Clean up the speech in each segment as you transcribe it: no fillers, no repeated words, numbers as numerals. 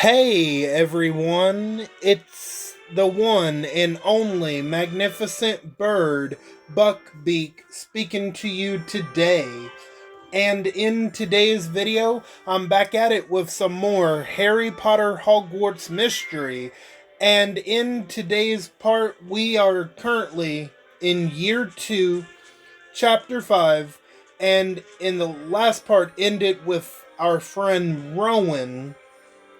Hey everyone, it's the one and only magnificent bird, Beak, speaking to you today. And in today's video, I'm back at it with some more Harry Potter Hogwarts mystery. And in today's part, we are currently in year 2, chapter 5, and in the last part ended with our friend Rowan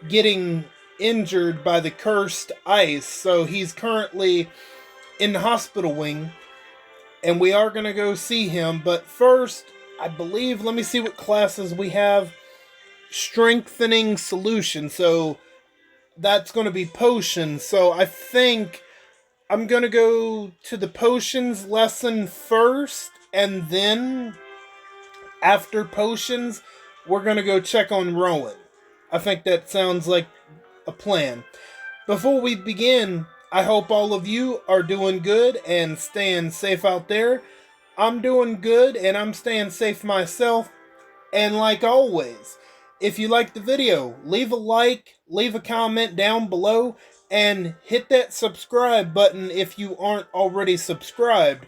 getting injured by the cursed ice. So he's currently in the hospital wing, and we are going to go see him. But first, I believe, let me see what classes we have. Strengthening solution. So that's going to be potions. So I think I'm going to go to the potions lesson first, and then after potions, we're going to go check on Rowan. I think that sounds like a plan. Before we begin, I hope all of you are doing good and staying safe out there. I'm doing good and I'm staying safe myself. And like always, if you like the video, leave a like, leave a comment down below, and hit that subscribe button if you aren't already subscribed.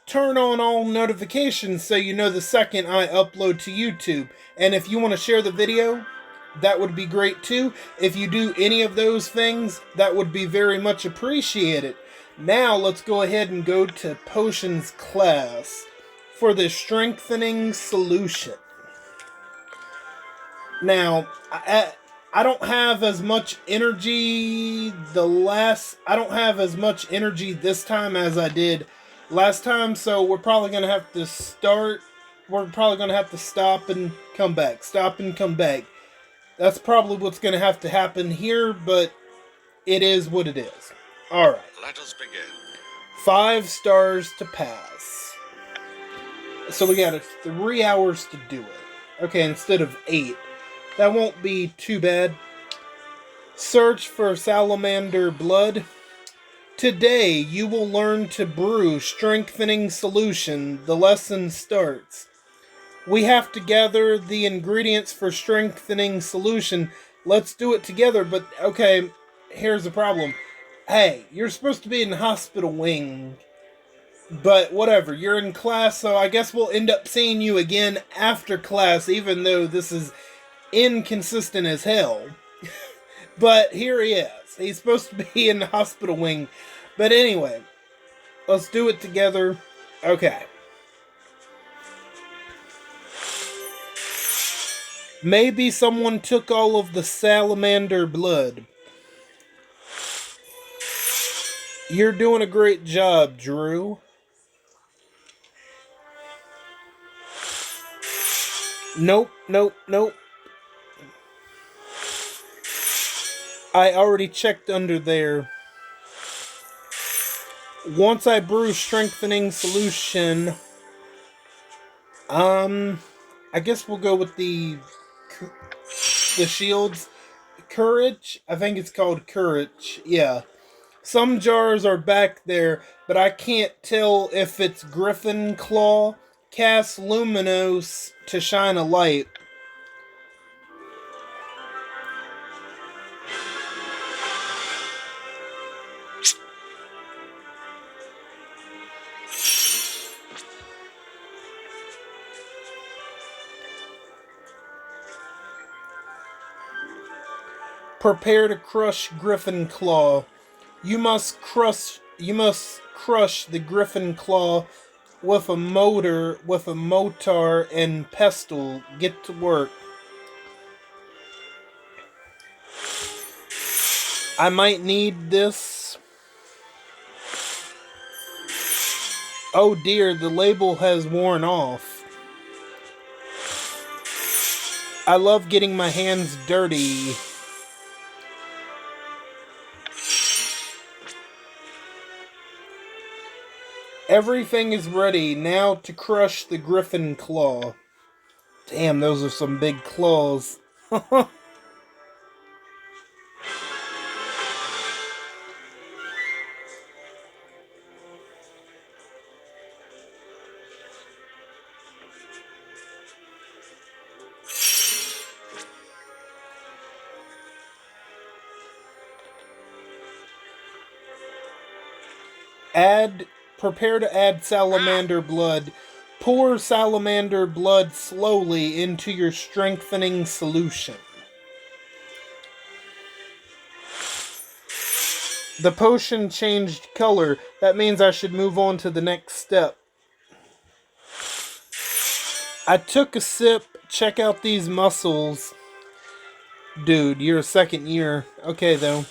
Turn on all notifications so you know the second I upload to YouTube. And if you want to share the video, that would be great too. If you do any of those things, that would be very much appreciated. Now let's go ahead and go to potions class for the strengthening solution. Now, I don't have as much energy I don't have as much energy this time as I did last time, so we're probably going to have to stop and come back. Stop and come back. That's probably what's going to have to happen here, but it is what it is. Alright. Let us begin. 5 stars to pass. So we got 3 hours to do it. Okay, instead of 8. That won't be too bad. Search for salamander blood. Today you will learn to brew strengthening solution. The lesson starts. We have to gather the ingredients for strengthening solution. Let's do it together, but okay, here's the problem. Hey, you're supposed to be in the hospital wing, but whatever, you're in class, so I guess we'll end up seeing you again after class, even though this is inconsistent as hell. But here he is. He's supposed to be in the hospital wing. But anyway, let's do it together. Okay. Maybe someone took all of the salamander blood. You're doing a great job, Drew. Nope. I already checked under there. Once I brew strengthening solution, I guess we'll go with the shields. Courage? I think it's called courage. Yeah. Some jars are back there, but I can't tell if it's Griffin Claw. Cast Luminous to shine a light. Prepare to crush Griffin Claw. You must crush the Griffin Claw with a mortar and pestle. Get to work. I might need this. Oh dear, the label has worn off. I love getting my hands dirty. Everything is ready now to crush the Griffin Claw. Damn, those are some big claws. Add Prepare to add salamander blood. Pour salamander blood slowly into your strengthening solution. The potion changed color. That means I should move on to the next step. I took a sip. Check out these muscles. Dude, you're a second year. Okay, though.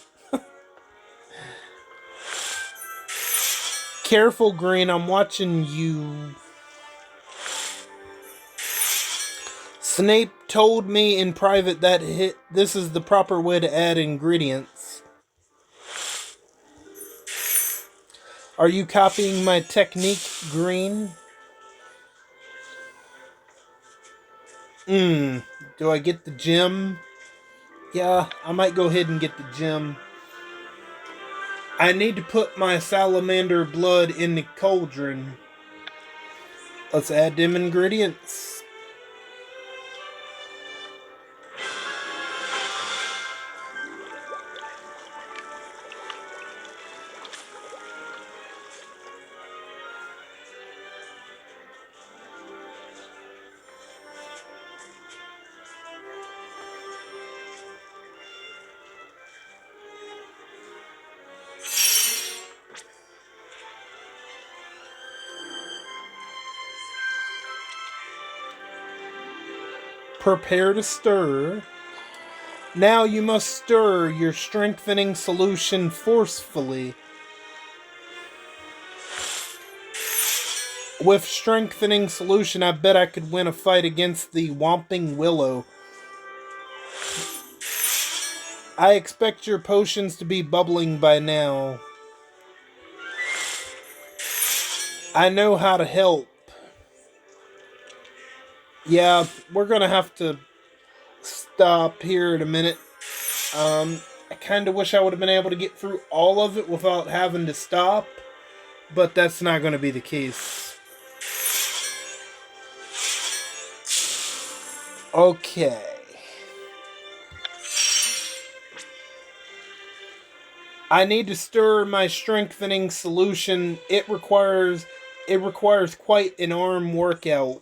Careful, Green. I'm watching you. Snape told me in private that this is the proper way to add ingredients. Are you copying my technique, Green? Do I get the gem? Yeah, I might go ahead and get the gem. I need to put my salamander blood in the cauldron. Let's add them ingredients. Prepare to stir. Now you must stir your strengthening solution forcefully. With strengthening solution, I bet I could win a fight against the Whomping Willow. I expect your potions to be bubbling by now. I know how to help. Yeah, we're gonna have to stop here in a minute. I kind of wish I would have been able to get through all of it without having to stop, but that's not going to be the case. Okay. I need to stir my strengthening solution. It requires quite an arm workout.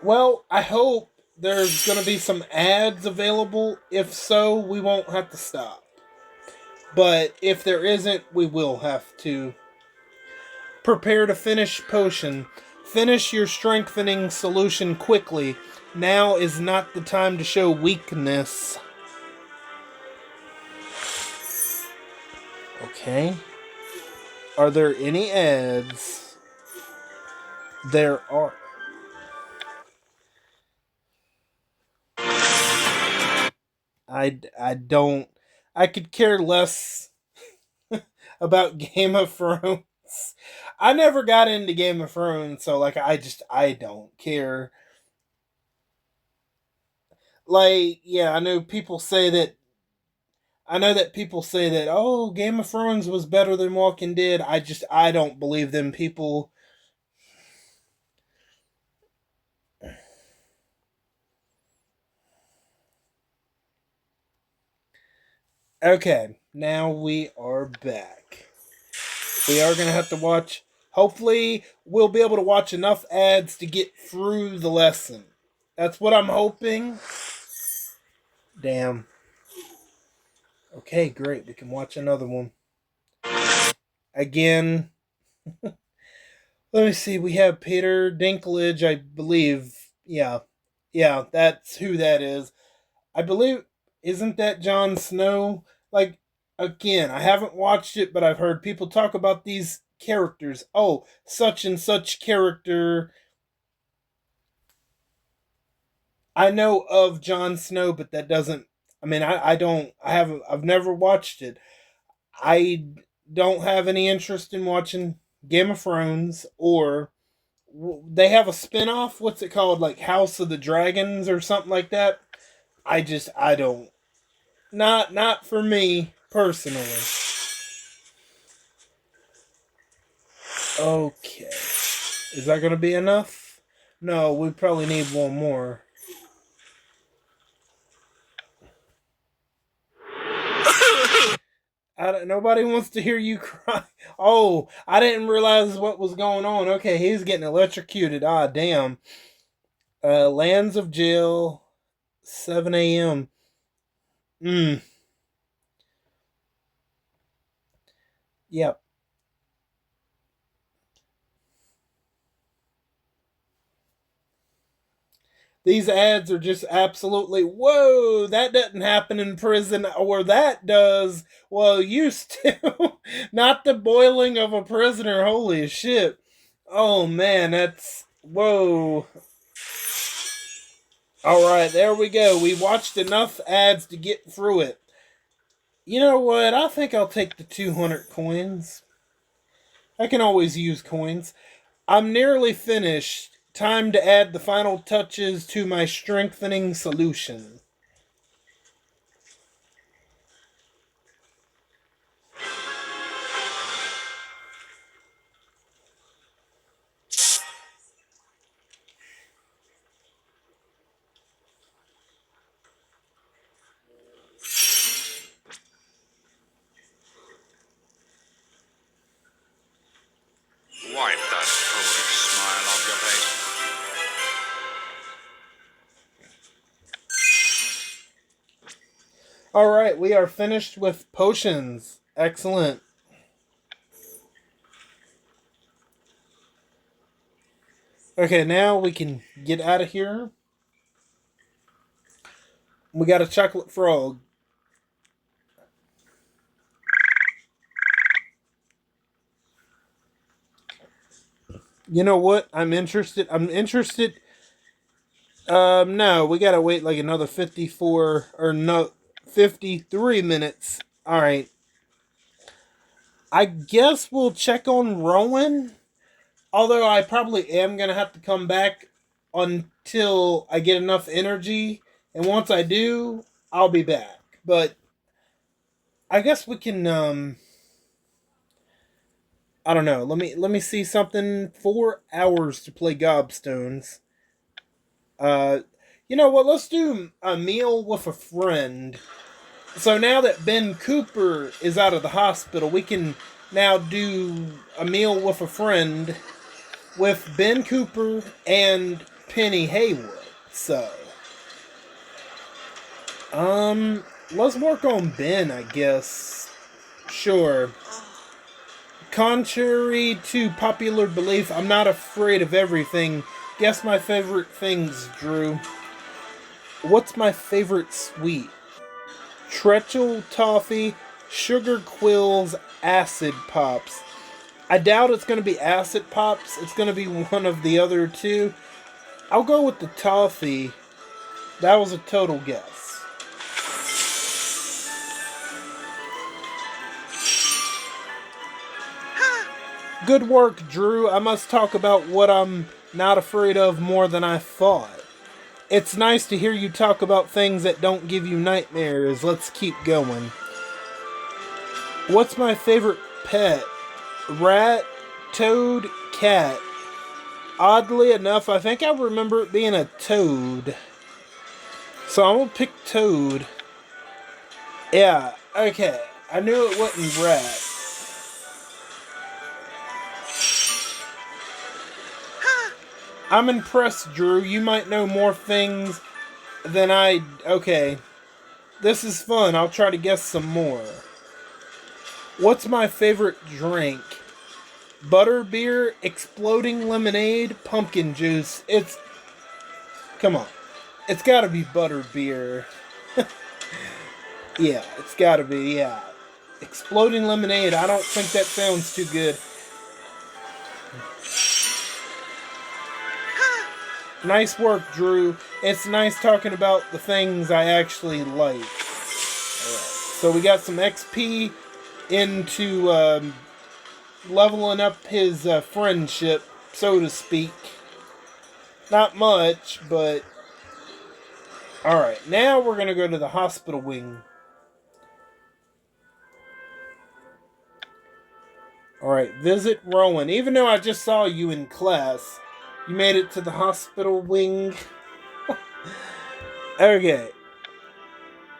Well, I hope there's going to be some ads available. If so, we won't have to stop. But if there isn't, we will have to. Prepare to finish potion. Finish your strengthening solution quickly. Now is not the time to show weakness. Okay. Are there any ads? There are. I don't. I could care less about Game of Thrones. I never got into Game of Thrones, so like I don't care. Like, yeah, I know people say that, oh, Game of Thrones was better than Walking Dead. I don't believe them people. Okay, now we are back. We are going to have to watch. Hopefully, we'll be able to watch enough ads to get through the lesson. That's what I'm hoping. Damn. Okay, great. We can watch another one. Again. Let me see. We have Peter Dinklage, I believe. Yeah. Yeah, that's who that is. I believe. Isn't that Jon Snow? Like, again, I haven't watched it, but I've heard people talk about these characters. Oh, such and such character. I know of Jon Snow, but that doesn't. I mean, I don't. I haven't. I've never watched it. I don't have any interest in watching Game of Thrones, or they have a spin-off. What's it called? Like House of the Dragons or something like that. I don't. Not for me personally. Okay. Is that gonna be enough? No, we probably need one more. Nobody wants to hear you cry. Oh, I didn't realize what was going on. Okay, he's getting electrocuted. Ah, damn. Lands of Jail, 7 a.m. Mm, yep. These ads are just absolutely, whoa, that doesn't happen in prison, or that does. Well, used to. Not the boiling of a prisoner. Holy shit. Oh, man, that's, whoa. All right, there we go. We watched enough ads to get through it. You know what? I think I'll take the 200 coins. I can always use coins. I'm nearly finished. Time to add the final touches to my strengthening solution. Wipe that foolish smile off your face. Alright, we are finished with potions. Excellent. Okay, now we can get out of here. We got a chocolate frog. You know what? I'm interested. No, we gotta wait like another 54 or no 53 minutes. Alright. I guess we'll check on Rowan. Although I probably am gonna have to come back until I get enough energy. And once I do, I'll be back. But I guess we can I don't know. Let me see something. 4 hours to play Gobstones. Uh, you know what? Let's do a meal with a friend. So now that Ben Cooper is out of the hospital, we can now do a meal with a friend with Ben Cooper and Penny Haywood. So, let's work on Ben, I guess. Sure. Contrary to popular belief, I'm not afraid of everything. Guess my favorite things, Drew. What's my favorite sweet? Treacle toffee, sugar quills, acid pops. I doubt it's going to be acid pops. It's going to be one of the other two. I'll go with the toffee. That was a total guess. Good work, Drew. I must talk about what I'm not afraid of more than I thought. It's nice to hear you talk about things that don't give you nightmares. Let's keep going. What's my favorite pet? Rat, toad, cat. Oddly enough, I think I remember it being a toad. So I'm gonna pick toad. Yeah, okay. I knew it wasn't rat. I'm impressed, Drew. You might know more things than I... Okay. This is fun. I'll try to guess some more. What's my favorite drink? Butterbeer, exploding lemonade, pumpkin juice. It's... Come on. It's gotta be butterbeer. Yeah, it's gotta be, yeah. Exploding lemonade. I don't think that sounds too good. Nice work, Drew. It's nice talking about the things I actually like. Alright, so we got some XP into leveling up his friendship, so to speak. Not much, but Alright, now we're gonna go to the hospital wing. Alright, visit Rowan. Even though I just saw you in class, you made it to the hospital wing. Okay.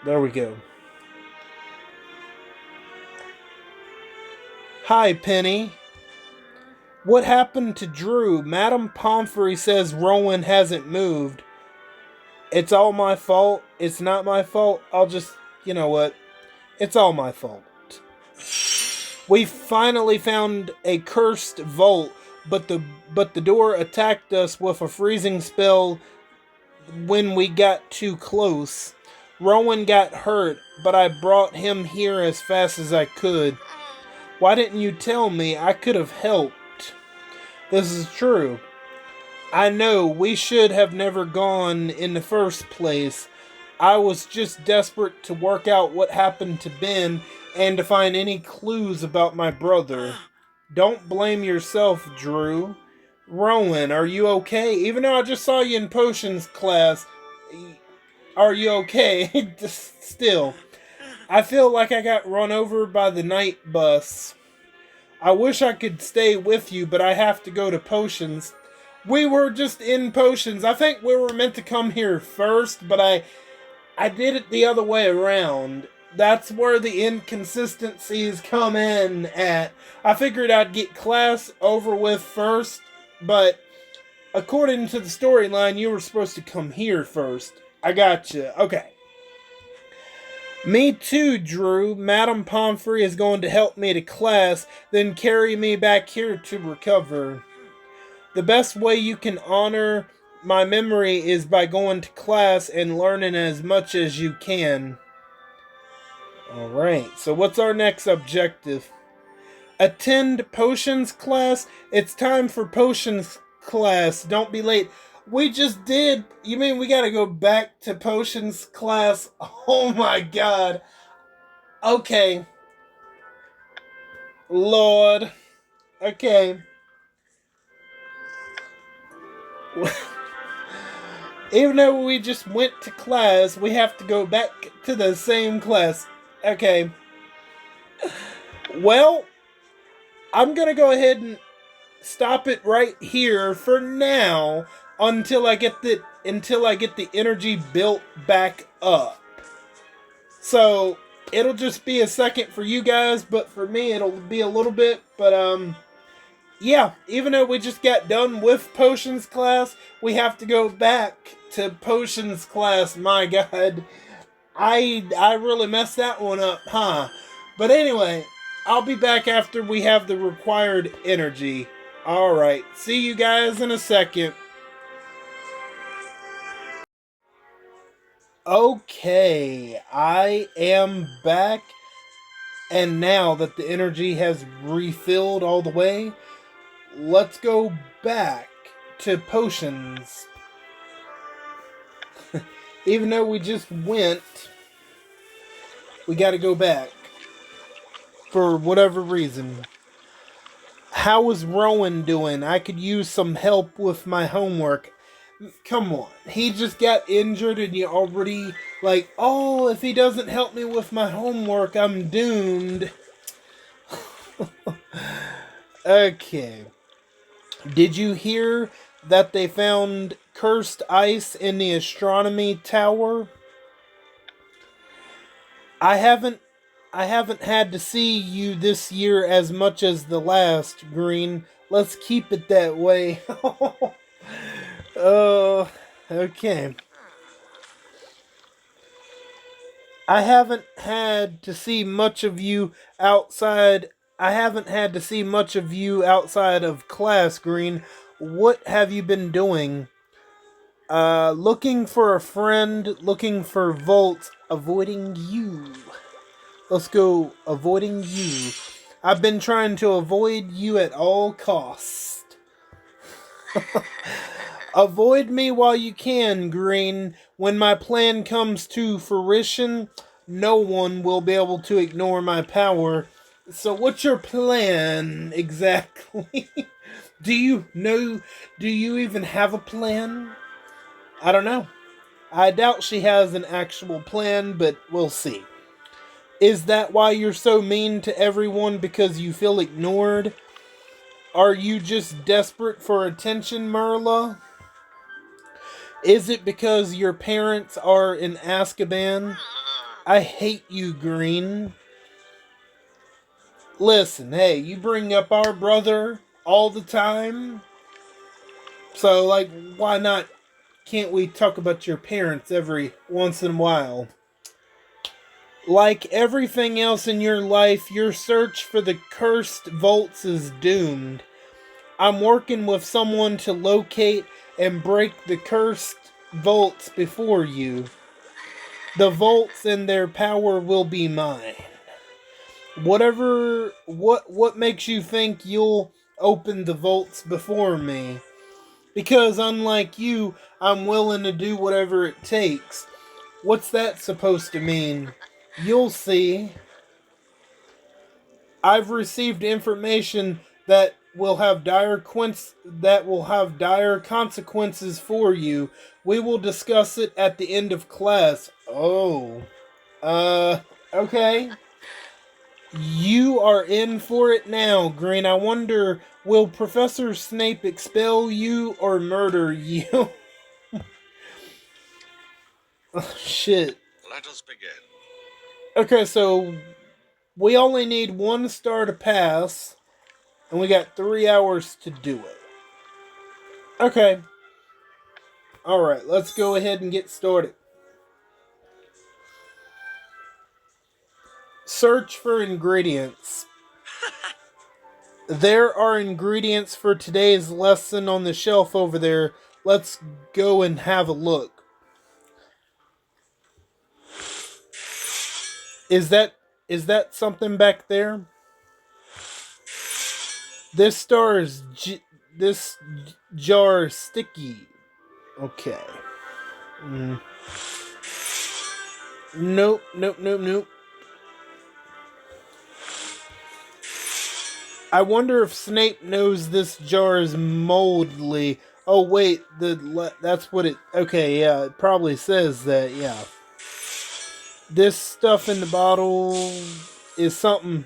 There we go. Hi, Penny. What happened to Drew? Madame Pomfrey says Rowan hasn't moved. It's all my fault. It's not my fault. I'll just, you know what? It's all my fault. We finally found a cursed vault, but the door attacked us with a freezing spell when we got too close. Rowan got hurt, but I brought him here as fast as I could. Why didn't you tell me? I could have helped. This is true. I know, we should have never gone in the first place. I was just desperate to work out what happened to Ben and to find any clues about my brother. Don't blame yourself, Drew. Rowan, are you okay? Even though I just saw you in potions class, are you okay? Still, I feel like I got run over by the night bus. I wish I could stay with you, but I have to go to potions. We were just in potions. I think we were meant to come here first, but I did it the other way around. That's where the inconsistencies come in at. I figured I'd get class over with first, but according to the storyline, you were supposed to come here first. I gotcha. Okay. Me too, Drew. Madame Pomfrey is going to help me to class, then carry me back here to recover. The best way you can honor my memory is by going to class and learning as much as you can. Alright, so what's our next objective? Attend potions class. It's time for potions class. Don't be late. We just did. You mean we gotta go back to potions class? Oh my god. Okay. Lord. Okay. Even though we just went to class, we have to go back to the same class. Okay. Well, I'm gonna go ahead and stop it right here for now until I get the energy built back up. So it'll just be a second for you guys, but for me it'll be a little bit. But yeah, even though we just got done with potions class, we have to go back to potions class. My god. I really messed that one up, huh? But anyway, I'll be back after we have the required energy. Alright, see you guys in a second. Okay, I am back. And now that the energy has refilled all the way, let's go back to potions. Even though we just went, we gotta go back. For whatever reason. How is Rowan doing? I could use some help with my homework. Come on. He just got injured and you already like, oh, if he doesn't help me with my homework, I'm doomed. Okay. Did you hear that they found cursed ice in the astronomy tower? I haven't had to see you this year as much as the last, Green. Let's keep it that way. Oh, okay. I haven't had to see much of you outside. I haven't had to see much of you outside of class, Green. What have you been doing? Looking for a friend, looking for Volt, avoiding you. Let's go avoiding you. I've been trying to avoid you at all costs. Avoid me while you can, Green. When my plan comes to fruition, no one will be able to ignore my power. So what's your plan exactly? Do you even have a plan? I don't know. I doubt she has an actual plan, but we'll see. Is that why you're so mean to everyone because you feel ignored? Are you just desperate for attention, Merla? Is it because your parents are in Azkaban? I hate you, Green. Listen, hey, you bring up our brother all the time. So, like, why not? Can't we talk about your parents every once in a while? Like everything else in your life, your search for the cursed vaults is doomed. I'm working with someone to locate and break the cursed vaults before you. The vaults and their power will be mine. What makes you think you'll open the vaults before me? Because unlike you, I'm willing to do whatever it takes. What's that supposed to mean? You'll see. I've received information that will have dire consequences for you. We will discuss it at the end of class. Oh. Okay. You are in for it now, Green. I wonder, will Professor Snape expel you or murder you? Oh, shit. Let us begin. Okay, so we only need one star to pass, and we got 3 hours to do it. Okay. Alright, let's go ahead and get started. Search for ingredients. There are ingredients for today's lesson on the shelf over there. Let's go and have a look. Is that something back there? This this jar is sticky. Okay. Mm. Nope. I wonder if Snape knows this jar is moldly. Oh wait, that's what it. Okay, yeah, it probably says that. Yeah, this stuff in the bottle is something.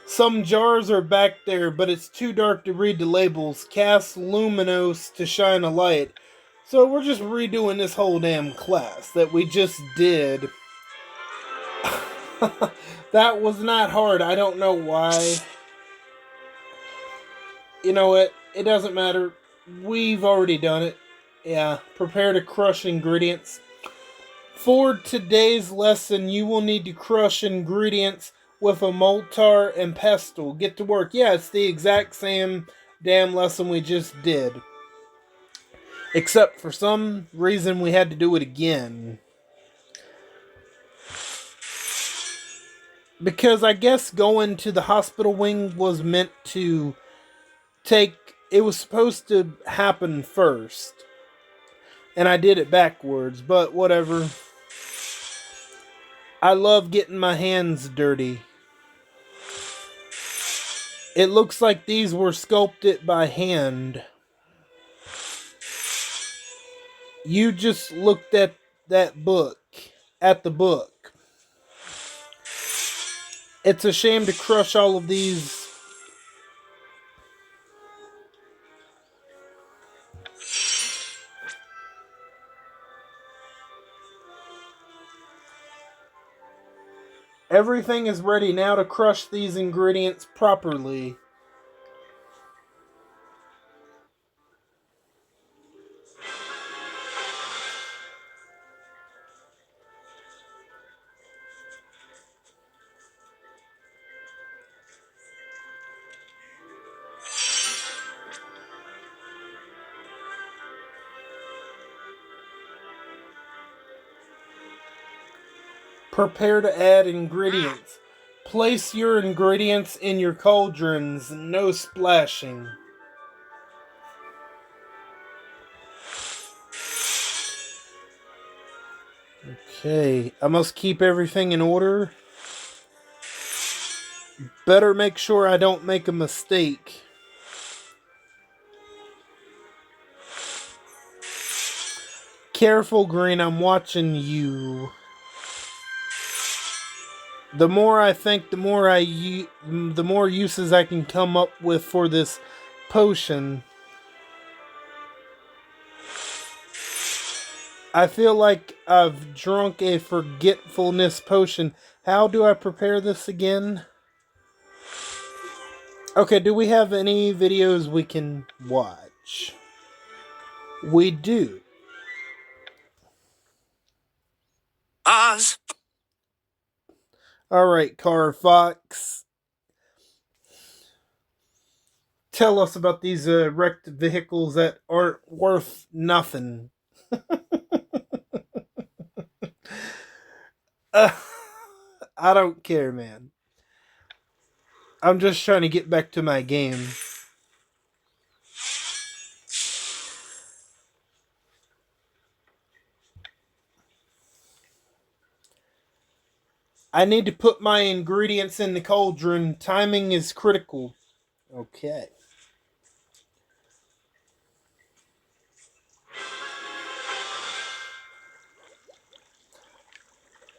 Some jars are back there, but it's too dark to read the labels. Cast luminous to shine a light. So we're just redoing this whole damn class that we just did. That was not hard. I don't know why. You know what? It doesn't matter. We've already done it. Yeah, prepare to crush ingredients. For today's lesson, you will need to crush ingredients with a mortar and pestle. Get to work. Yeah, it's the exact same damn lesson we just did. Except for some reason we had to do it again. Because I guess going to the hospital wing was meant to it was supposed to happen first. And I did it backwards, but whatever. I love getting my hands dirty. It looks like these were sculpted by hand. You just looked at that book. At the book. It's a shame to crush all of these. Everything is ready now to crush these ingredients properly. Prepare to add ingredients. Place your ingredients in your cauldrons. No splashing. Okay, I must keep everything in order. Better make sure I don't make a mistake. Careful, Green, I'm watching you. The more I think, the more uses I can come up with for this potion. I feel like I've drunk a forgetfulness potion. How do I prepare this again? Okay, do we have any videos we can watch? We do. Oz. Alright, Car Fox. Tell us about these wrecked vehicles that aren't worth nothing. Uh, I don't care, man. I'm just trying to get back to my game. I need to put my ingredients in the cauldron. Timing is critical. Okay.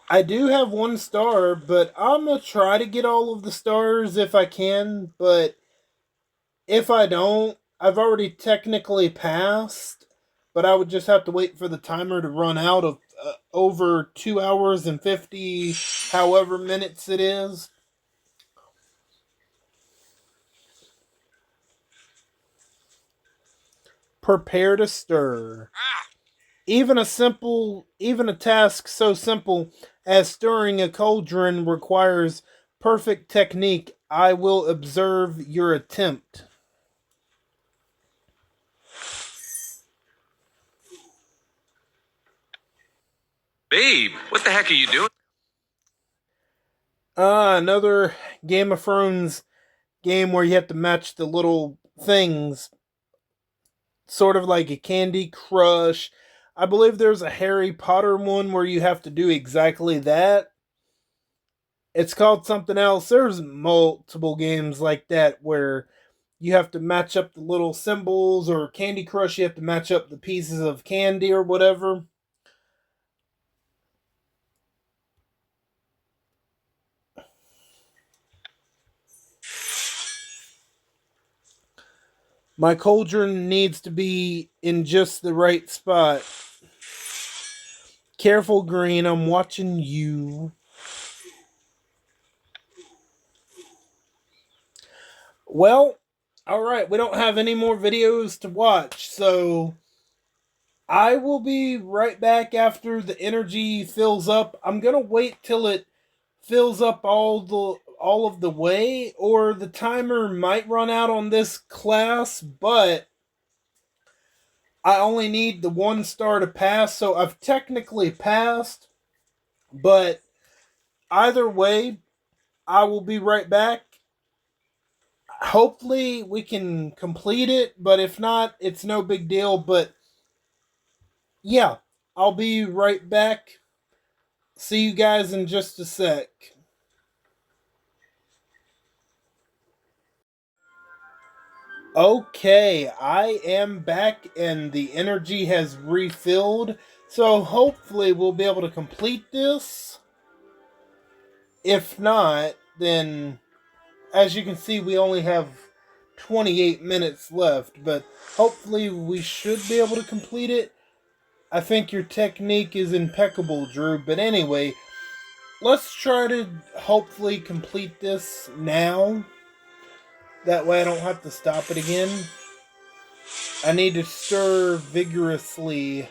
I do have 1 star, but I'm gonna try to get all of the stars if I can, but if I don't, I've already technically passed, but I would just have to wait for the timer to run out of over 2 hours and 50 however minutes it is. Prepare to stir. Even a task so simple as stirring a cauldron requires perfect technique. I will observe your attempt. Babe, what the heck are you doing? Another Game of Thrones game where you have to match the little things, sort of like a Candy Crush. I believe there's a Harry Potter one where you have to do exactly that. It's called something else. There's multiple games like that where you have to match up the little symbols, or Candy Crush, you have to match up the pieces of candy or whatever. My cauldron needs to be in just the right spot. Careful, Green, I'm watching you. Well, alright, we don't have any more videos to watch, so I will be right back after the energy fills up. I'm gonna wait till it fills up all of the way, or the timer might run out on this class, but I only need the 1 star to pass, so I've technically passed, but either way, I will be right back. Hopefully we can complete it, but if not, it's no big deal. But yeah, I'll be right back. See you guys in just a sec. Okay, I am back and the energy has refilled. So hopefully we'll be able to complete this. If not, then as you can see, we only have 28 minutes left, but hopefully we should be able to complete it. I think your technique is impeccable, Drew, but anyway, let's try to hopefully complete this now. That way I don't have to stop it again. I need to stir vigorously.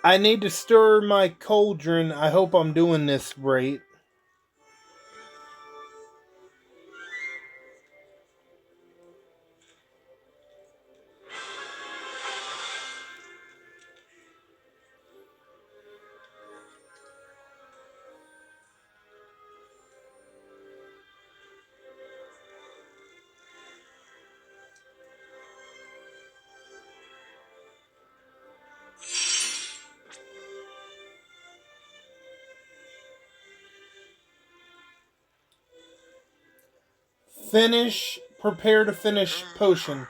I need to stir my cauldron. I hope I'm doing this right. Prepare to finish potion.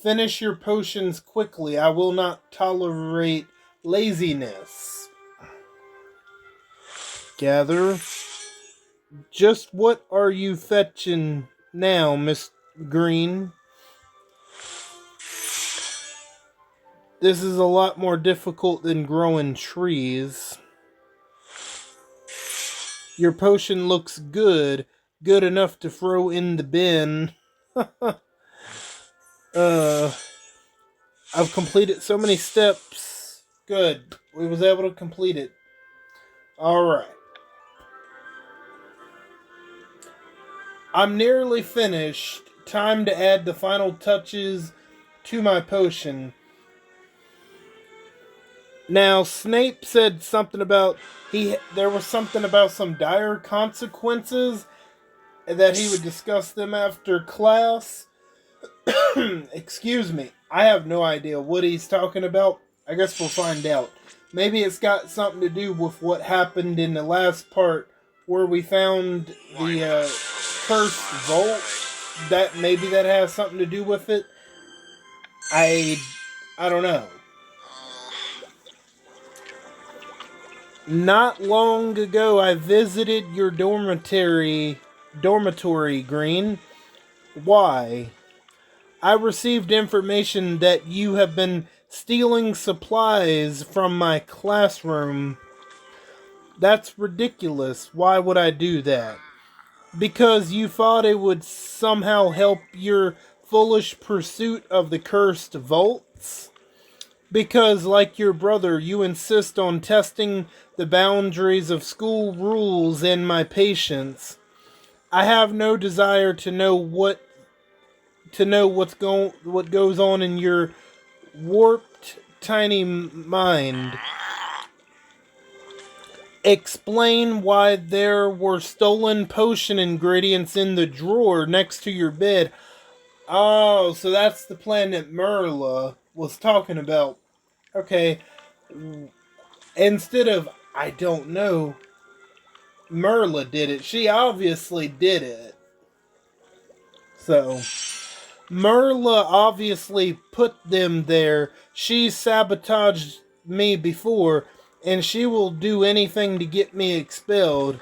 Finish your potions quickly. I will not tolerate laziness. Gather. Just what are you fetching now, Miss Green? This is a lot more difficult than growing trees. Your potion looks good. Good enough to throw in the bin. I've completed so many steps. Good. We was able to complete it. Alright. I'm nearly finished. Time to add the final touches to my potion. Now, Snape said something about there was something about some dire consequences and that he would discuss them after class. Excuse me. I have no idea what he's talking about. I guess we'll find out. Maybe it's got something to do with what happened in the last part where we found the cursed vault. Maybe that has something to do with it. I don't know. Not long ago, I visited your dormitory, Green. Why? I received information that you have been stealing supplies from my classroom. That's ridiculous. Why would I do that? Because you thought it would somehow help your foolish pursuit of the cursed vaults? Because, like your brother, you insist on testing the boundaries of school rules and my patience. I have no desire to know what goes on in your warped tiny mind. Explain why there were stolen potion ingredients in the drawer next to your bed. Oh, so that's the plan that Merla was talking about. Okay. Instead of, I don't know, Merla did it. She obviously did it. So, Merla obviously put them there. She sabotaged me before, and she will do anything to get me expelled.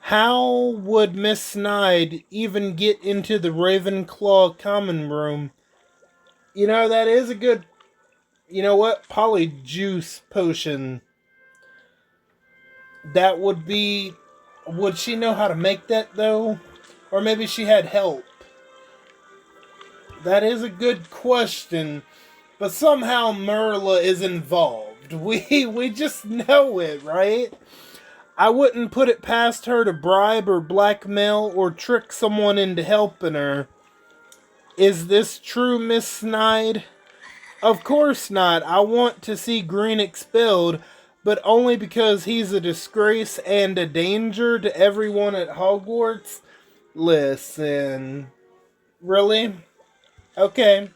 How would Miss Snide even get into the Ravenclaw common room? You know, that is a good... You know what? Polyjuice potion. That would be... Would she know how to make that, though? Or maybe she had help. That is a good question. But somehow Merla is involved. We just know it, right? I wouldn't put it past her to bribe or blackmail or trick someone into helping her. Is this true, Miss Snide? Of course not. I want to see Green expelled, but only because he's a disgrace and a danger to everyone at Hogwarts. Listen. Really? Okay.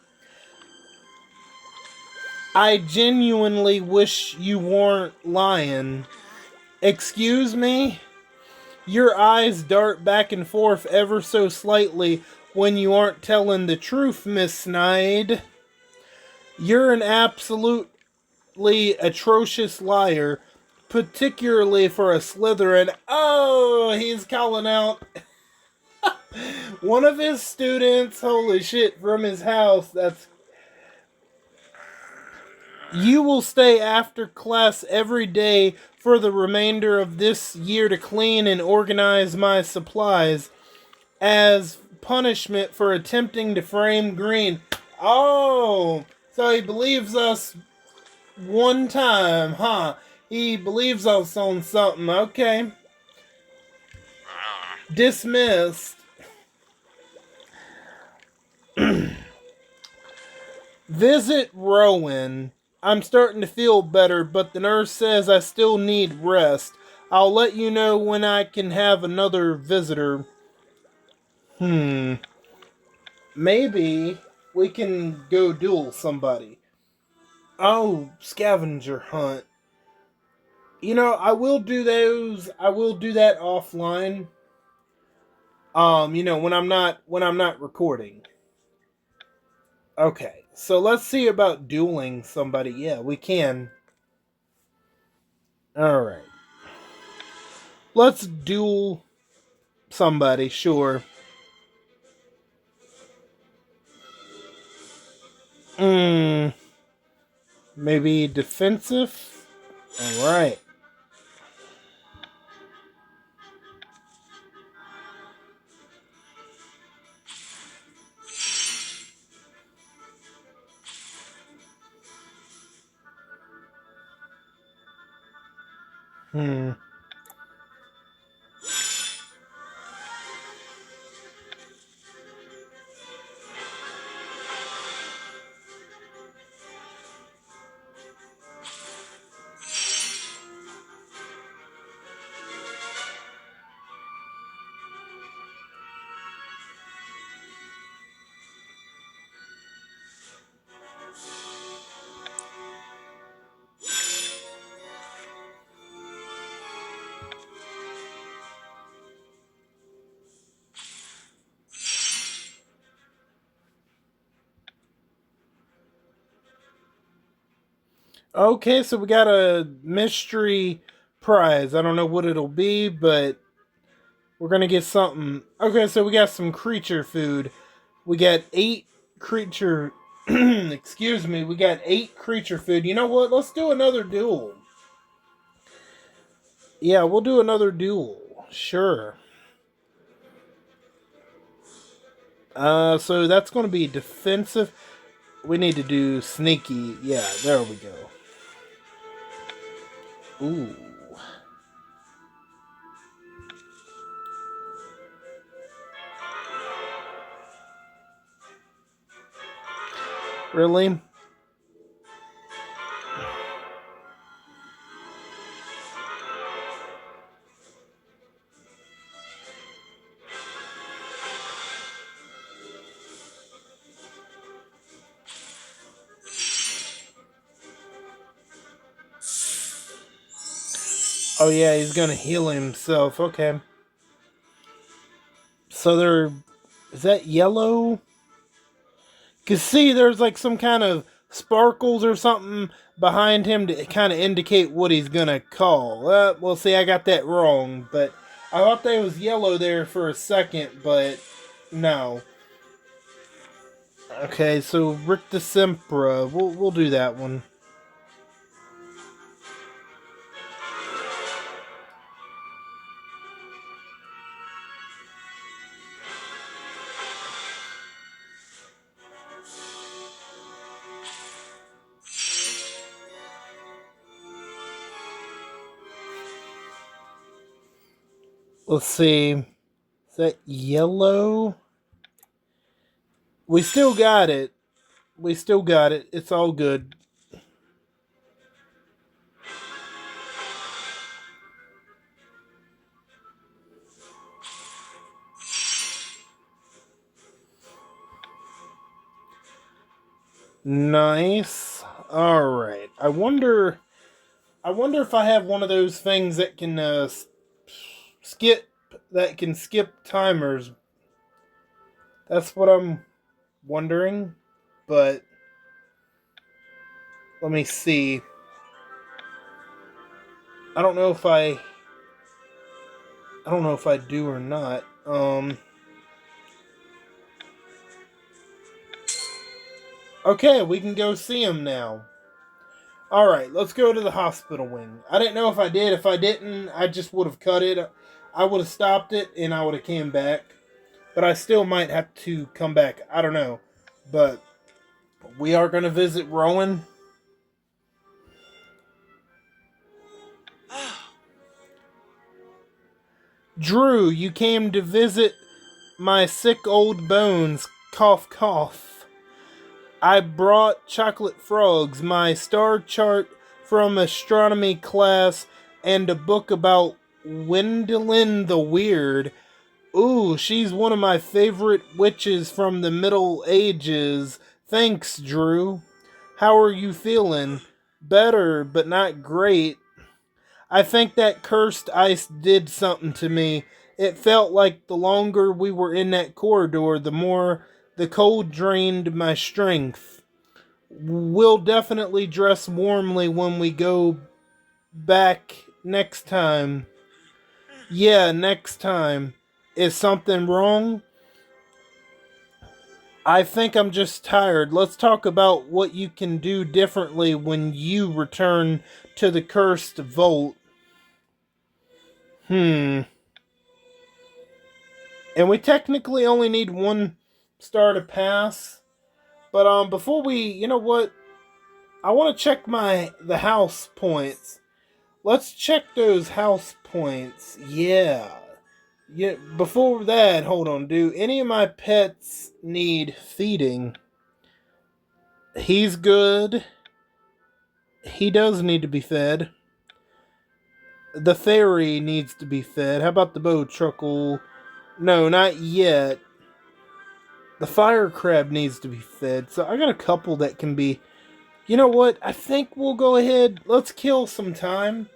I genuinely wish you weren't lying. Excuse me? Your eyes dart back and forth ever so slightly when you aren't telling the truth, Miss Snide. You're an absolutely atrocious liar, particularly for a Slytherin. Oh, he's calling out one of his students, holy shit, from his house. That's... You will stay after class every day for the remainder of this year to clean and organize my supplies as punishment for attempting to frame Green. Oh, so he believes us one time, huh? He believes us on something. Okay. Dismissed. Visit Rowan. I'm starting to feel better, but the nurse says I still need rest. I'll let you know when I can have another visitor. Maybe we can go duel somebody. Oh, scavenger hunt. You know, I will do those. I will do that offline. when I'm not recording. Okay, so let's see about dueling somebody. Yeah, we can. All right, let's duel somebody. Sure. Hmm. Maybe defensive. All right. Hmm. Okay, so we got a mystery prize. I don't know what it'll be, but we're gonna get something. Okay, so we got some creature food. We got 8 creature. Excuse me. We got 8 creature food. You know what? Let's do another duel. Yeah, we'll do another duel. Sure. So that's gonna be defensive. We need to do sneaky. Yeah, there we go. Ooh. Really? Oh yeah, he's gonna heal himself. Okay. So there, is that yellow? Cause see, there's like some kind of sparkles or something behind him to kind of indicate what he's gonna call. Well, see, I got that wrong, but I thought that was yellow there for a second, but no. Okay, so Rick the Sempra, we'll do that one. Let's see, is that yellow? We still got it. We still got it. It's all good. Nice. All right. I wonder if I have one of those things that can skip skip timers. That's what I'm wondering. But let me see. I don't know if I don't know if I do or not. Okay, we can go see him now. All right, let's go to the hospital wing. I didn't know if I did. If I didn't, I just would have cut it. I would have stopped it and I would have came back. But I still might have to come back. I don't know. But we are going to visit Rowan. Drew, you came to visit my sick old bones. Cough, cough. I brought chocolate frogs, my star chart from astronomy class, and a book about Wendelin the Weird. Ooh, she's one of my favorite witches from the Middle Ages. Thanks, Drew. How are you feeling? Better, but not great. I think that cursed ice did something to me. it felt like the longer we were in that corridor, the more the cold drained my strength. We'll definitely dress warmly when we go back next time. Yeah, next time. Is something wrong? I think I'm just tired. Let's talk about what you can do differently when you return to the cursed vault. And we technically only need one star to pass. But before we, you know what? I want to check the house points. Let's check those house points. Yeah. Yeah, before that, hold on. Do any of my pets need feeding? He's good. He does need to be fed. The fairy needs to be fed. How about the bow truckle? No, not yet. The fire crab needs to be fed. So I got a couple that can be. You know what? I think we'll go ahead. Let's kill some time.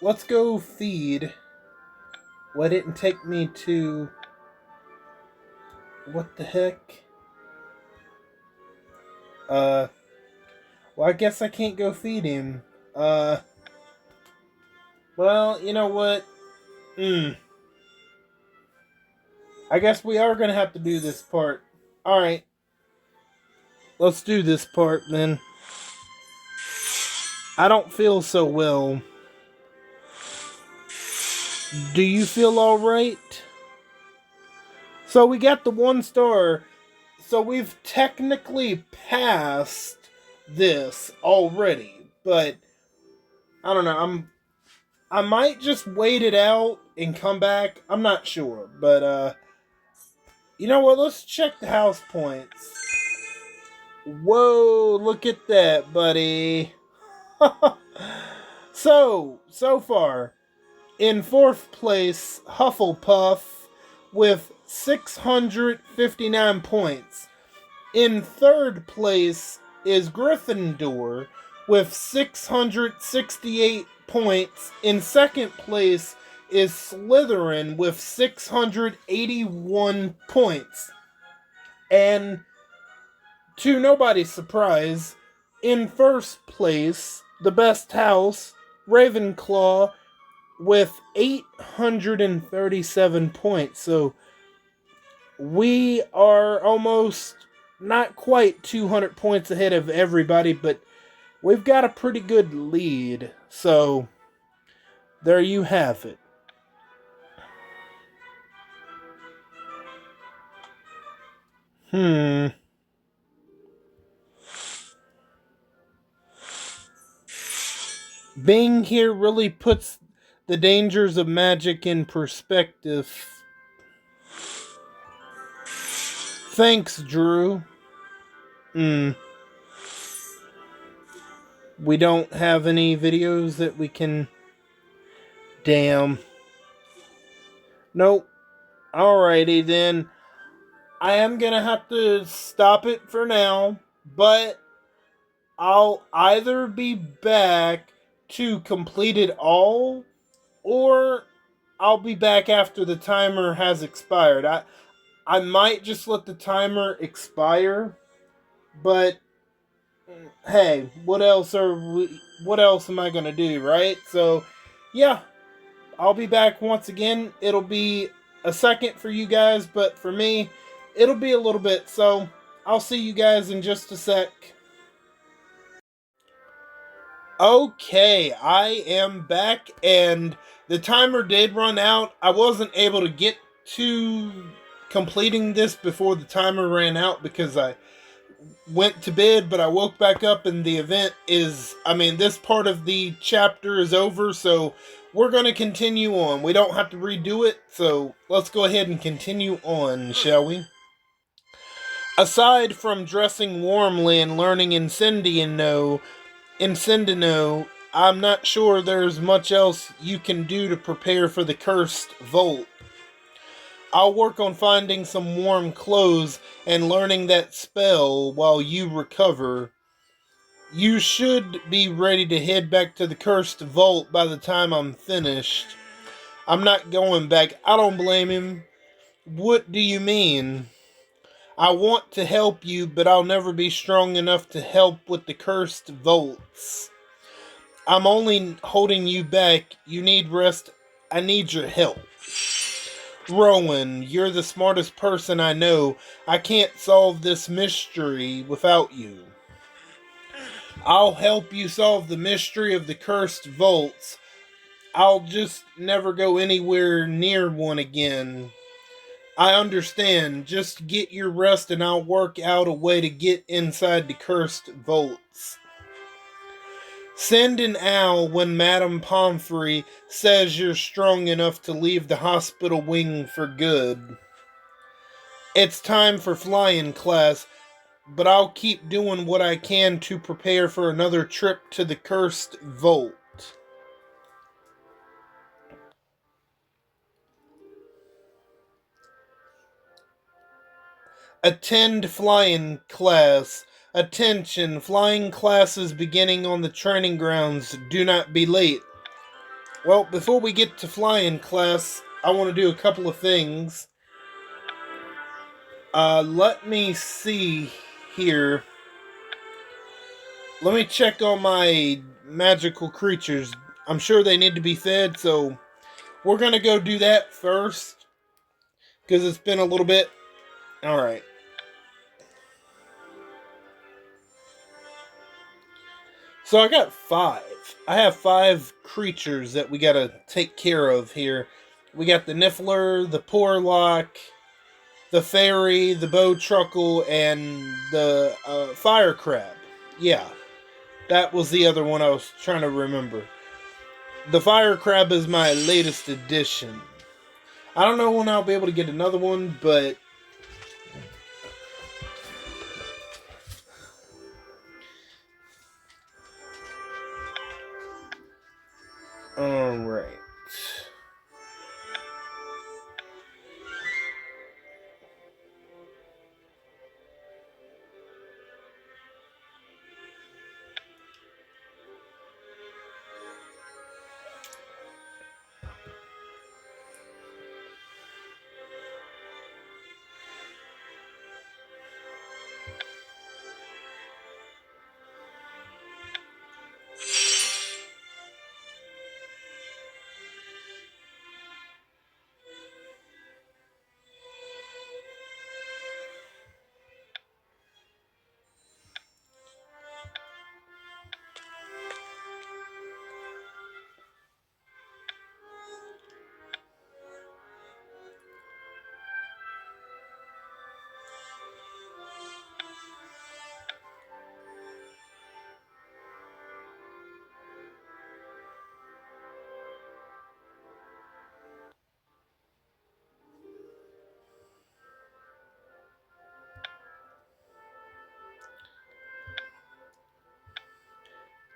Let's go feed. Why didn't take me to. What the heck? Well, I guess I can't go feed him. Well, you know what? I guess we are gonna have to do this part. Alright. Let's do this part then. I don't feel so well. Do you feel alright? So we got the 1 star. So we've technically passed this already. But I don't know. I might just wait it out and come back. I'm not sure. But you know what? Let's check the house points. Whoa, look at that, buddy. So far, in 4th place, Hufflepuff with 659 points. In 3rd place is Gryffindor with 668 points. In 2nd place is Slytherin with 681 points. And to nobody's surprise, in 1st place, the best house, Ravenclaw, with 837 points. So we are almost not quite 200 points ahead of everybody, but we've got a pretty good lead. So there you have it. Being here really puts the dangers of magic in perspective. Thanks, Drew. We don't have any videos that we can. Damn. Nope. Alrighty then. I am gonna have to stop it for now, but I'll either be back to complete it all, or I'll be back after the timer has expired. I might just let the timer expire, but hey, what else am I gonna do, right? So yeah, I'll be back once again. It'll be a second for you guys, but for me, it'll be a little bit. So I'll see you guys in just a sec. Okay, I am back, and the timer did run out. I wasn't able to get to completing this before the timer ran out because I went to bed, but I woke back up and the event is, this part of the chapter is over, so we're going to continue on. We don't have to redo it, so let's go ahead and continue on, shall we? Aside from dressing warmly and learning Incendiano, I'm not sure there's much else you can do to prepare for the cursed vault. I'll work on finding some warm clothes and learning that spell while you recover. You should be ready to head back to the cursed vault by the time I'm finished. I'm not going back. I don't blame him. What do you mean? I want to help you, but I'll never be strong enough to help with the cursed volts. I'm only holding you back. You need rest. I need your help. Rowan, you're the smartest person I know. I can't solve this mystery without you. I'll help you solve the mystery of the cursed vaults. I'll just never go anywhere near one again. I understand. Just get your rest and I'll work out a way to get inside the cursed vaults. Send an owl when Madame Pomfrey says you're strong enough to leave the hospital wing for good. It's time for flying class, but I'll keep doing what I can to prepare for another trip to the cursed vault. Attend flying class. Attention, flying classes beginning on the training grounds. Do not be late. Well, before we get to flying class, I want to do a couple of things. Let me see here. Let me check on my magical creatures. I'm sure they need to be fed, so we're going to go do that first. Because it's been a little bit. Alright. So I got 5. I have 5 creatures that we gotta take care of here. We got the Niffler, the Porlock, the Fairy, the Bowtruckle, and the Fire Crab. Yeah, that was the other one I was trying to remember. The Fire Crab is my latest addition. I don't know when I'll be able to get another one, but alright.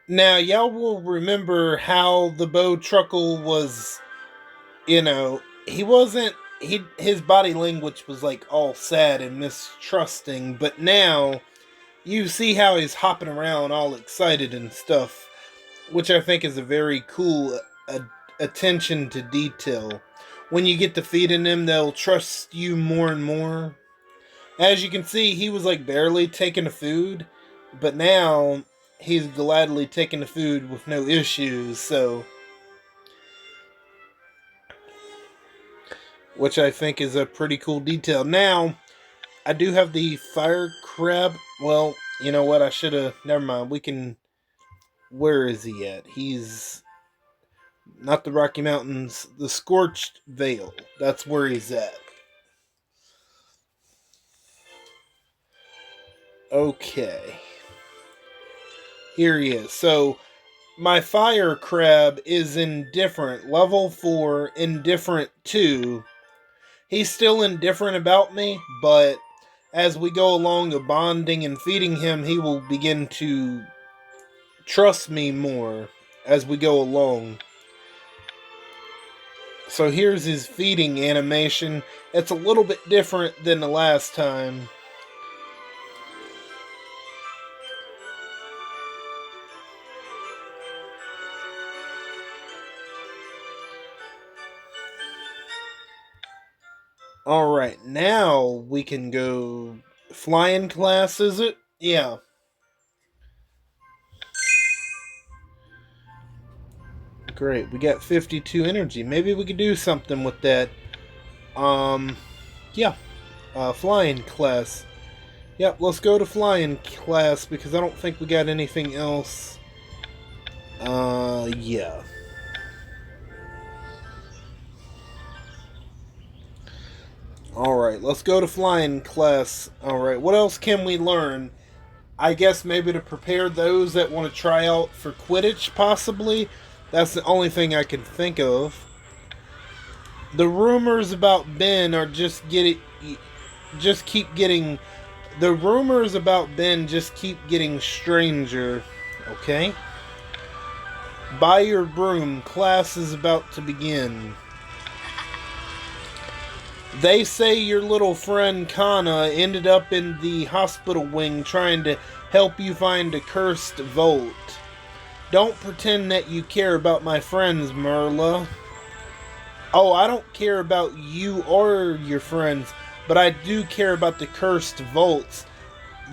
Now, y'all will remember how the Bowtruckle was, he wasn't, his body language was like all sad and mistrusting, but now you see how he's hopping around all excited and stuff, which I think is a very cool attention to detail. When you get to feeding them, they'll trust you more and more. As you can see, he was like barely taking the food, but now he's gladly taking the food with no issues, so. Which I think is a pretty cool detail. Now, I do have the fire crab. Well, you know what? I should have. Never mind. We can. Where is he at? He's. Not the Rocky Mountains. The Scorched Vale. That's where he's at. Okay. Here he is. So, my fire crab is indifferent. Level 4, indifferent 2. He's still indifferent about me, but as we go along the bonding and feeding him, he will begin to trust me more as we go along. So here's his feeding animation. It's a little bit different than the last time. Alright, now we can go flying class, is it? Yeah. Great, we got 52 energy. Maybe we could do something with that. Um, yeah. Flying class. Yep, let's go to flying class because I don't think we got anything else. Yeah. Alright, let's go to flying class. Alright, what else can we learn? I guess maybe to prepare those that want to try out for Quidditch, possibly. That's the only thing I can think of. The rumors about Ben are just keep getting. The rumors about Ben just keep getting stranger. Okay. Buy your broom. Class is about to begin. They say your little friend Kana ended up in the hospital wing trying to help you find a cursed vault. Don't pretend that you care about my friends, Merla. Oh, I don't care about you or your friends, but I do care about the cursed vaults,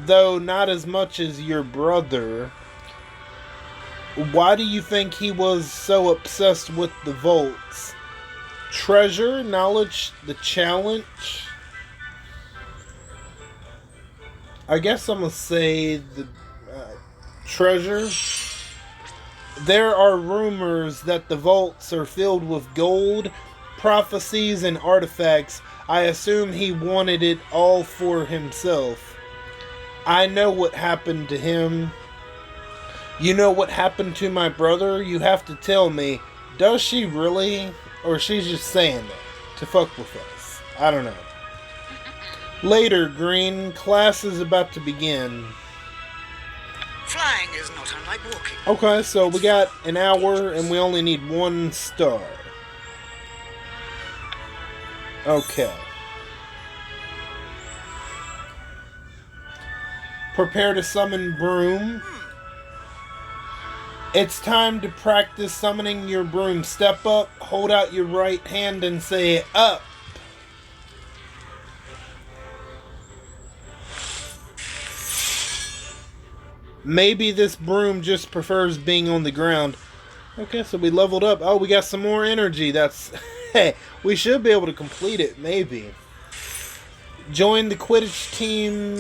though not as much as your brother. Why do you think he was so obsessed with the vaults? Treasure, knowledge, the challenge? I guess I'm gonna say the treasure. There are rumors that the vaults are filled with gold, prophecies, and artifacts. I assume he wanted it all for himself. I know what happened to him. You know what happened to my brother? You have to tell me. Does she really? Or she's just saying that to fuck with us? I don't know. Later, Green. Class is about to begin. Flying is not unlike walking. Okay, so we got an hour and we only need 1 star. Okay. Prepare to summon broom. It's time to practice summoning your broom. Step up, hold out your right hand and say up. Maybe this broom just prefers being on the ground. Okay, so we leveled up. Oh, we got some more energy. That's... Hey, we should be able to complete it, maybe. Join the Quidditch team.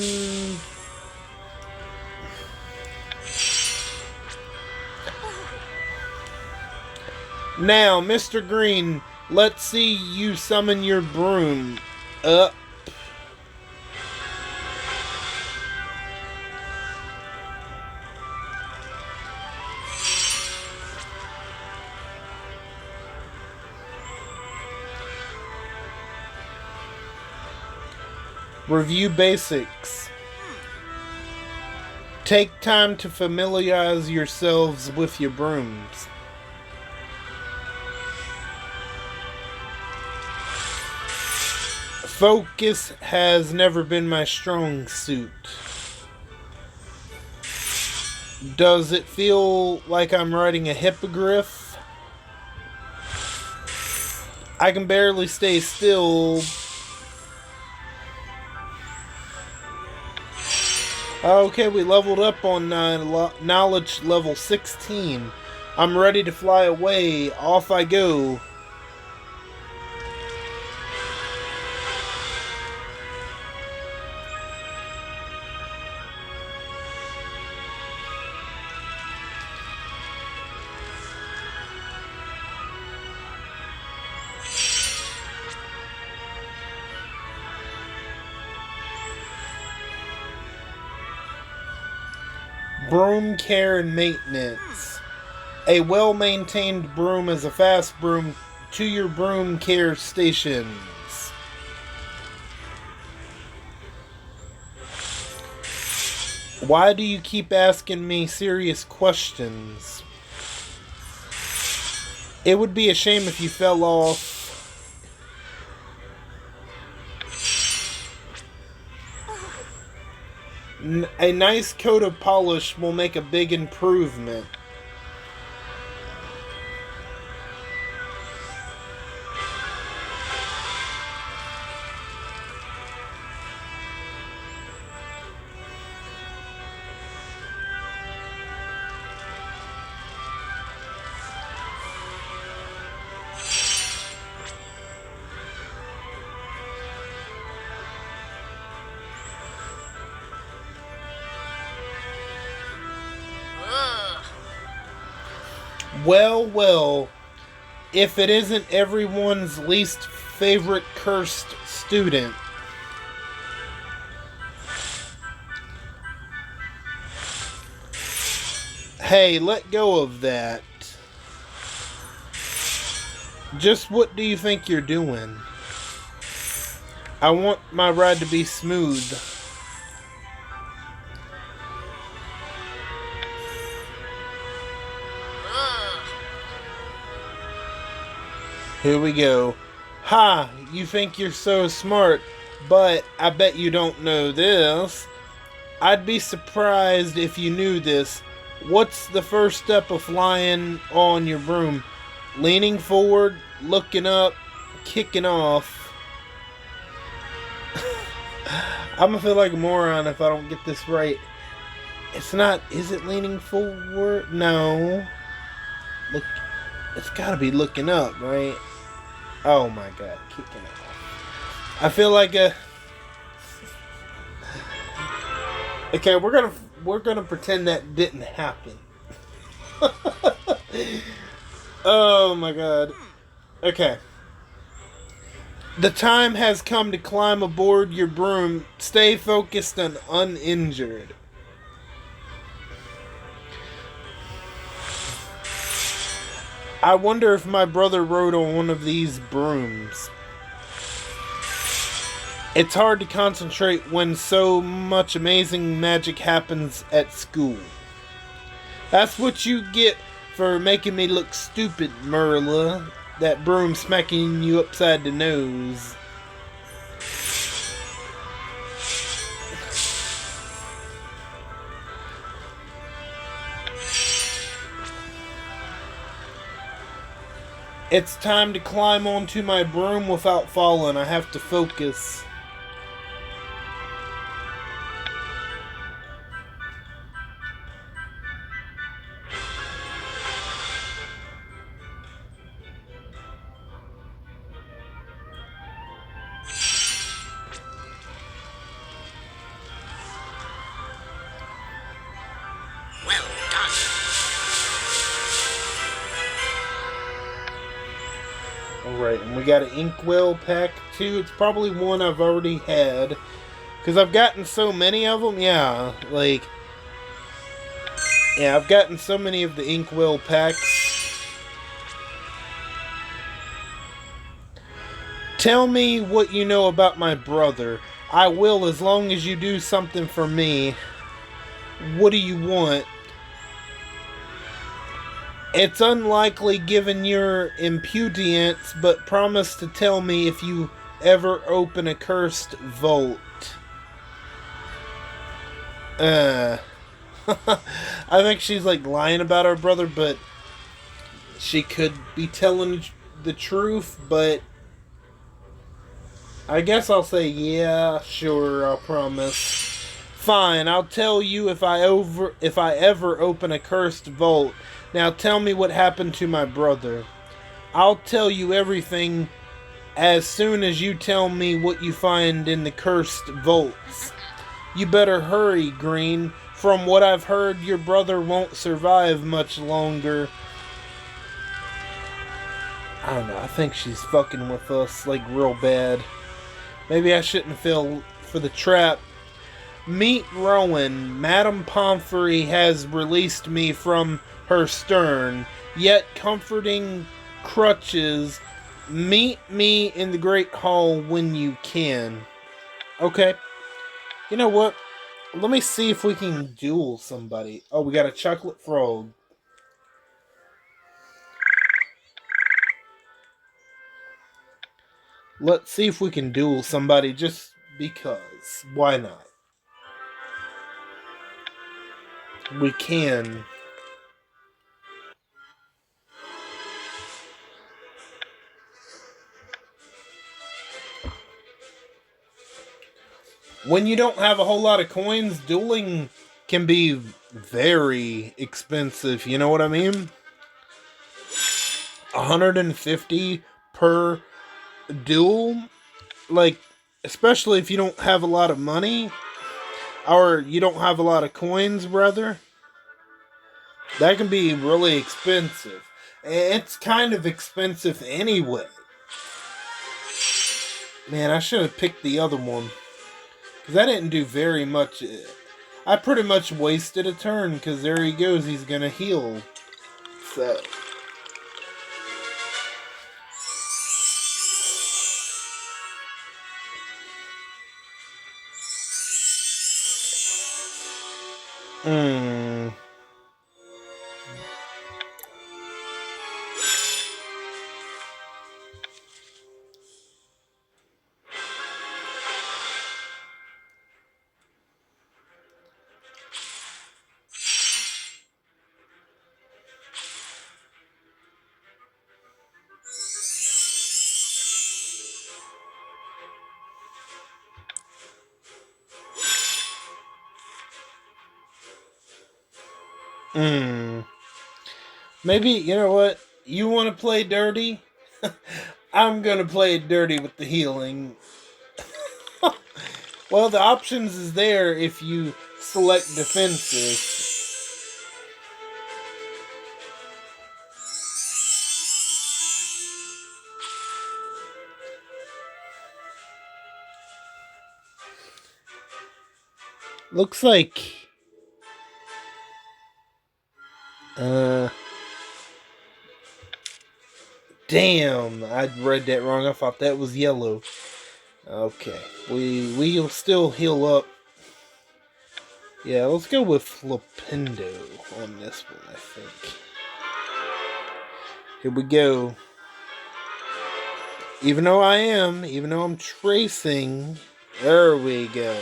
Now, Mr. Green, let's see you summon your broom. Up. Review basics. Take time to familiarize yourselves with your brooms. Focus has never been my strong suit. Does it feel like I'm writing a hippogriff? I can barely stay still. Okay, we leveled up on knowledge level 16. I'm ready to fly away. Off I go. Broom care and maintenance. A well-maintained broom is a fast broom to your broom care stations. Why do you keep asking me serious questions? It would be a shame if you fell off. A nice coat of polish will make a big improvement. Well, well, if it isn't everyone's least favorite cursed student. Hey, let go of that. Just what do you think you're doing? I want my ride to be smooth. Here we go. Ha! You think you're so smart, but I bet you don't know this. I'd be surprised if you knew this. What's the first step of flying on your broom? Leaning forward, looking up, kicking off. I'm gonna feel like a moron if I don't get this right. It's not. Is it leaning forward? No. Look. It's gotta be looking up, right? Oh my god, kicking off. I feel like a. Okay, we're gonna pretend that didn't happen. Oh my god. Okay. The time has come to climb aboard your broom. Stay focused and uninjured. I wonder if my brother rode on one of these brooms. It's hard to concentrate when so much amazing magic happens at school. That's what you get for making me look stupid, Merla. That broom smacking you upside the nose. It's time to climb onto my broom without falling. I have to focus. Well done. Alright, and we got an inkwell pack too. It's probably one I've already had. Because I've gotten so many of them. Yeah, like... Yeah, I've gotten so many of the inkwell packs. Tell me what you know about my brother. I will as long as you do something for me. What do you want? It's unlikely given your impudence, but promise to tell me if you ever open a cursed vault. I think she's like lying about her brother, but she could be telling the truth, but I guess I'll say, yeah, sure, I'll promise. Fine, I'll tell you if I ever open a cursed vault. Now tell me what happened to my brother. I'll tell you everything as soon as you tell me what you find in the cursed vaults. You better hurry, Green. From what I've heard, your brother won't survive much longer. I don't know, I think she's fucking with us, like, real bad. Maybe I shouldn't feel for the trap. Meet Rowan. Madame Pomfrey has released me from her stern, yet comforting crutches. Meet me in the Great Hall when you can. Okay. You know what? Let me see if we can duel somebody. Oh, we got a chocolate frog. Let's see if we can duel somebody just because. Why not? We can. When you don't have a whole lot of coins, dueling can be very expensive. You know what I mean? 150 per duel, like, especially if you don't have a lot of money, or you don't have a lot of coins, rather, that can be really expensive. It's kind of expensive anyway. Man, I should have picked the other one. Because I didn't do very much. I pretty much wasted a turn because there he goes. He's going to heal. So. Hmm. Hmm. Maybe, you know what? You want to play dirty? I'm going to play it dirty with the healing. Well, the options is there if you select defenses. Looks like... Damn, I read that wrong. I thought that was yellow. Okay, we'll still heal up. Yeah, let's go with Flipendo on this one, I think. Here we go. Even though I'm tracing, there we go.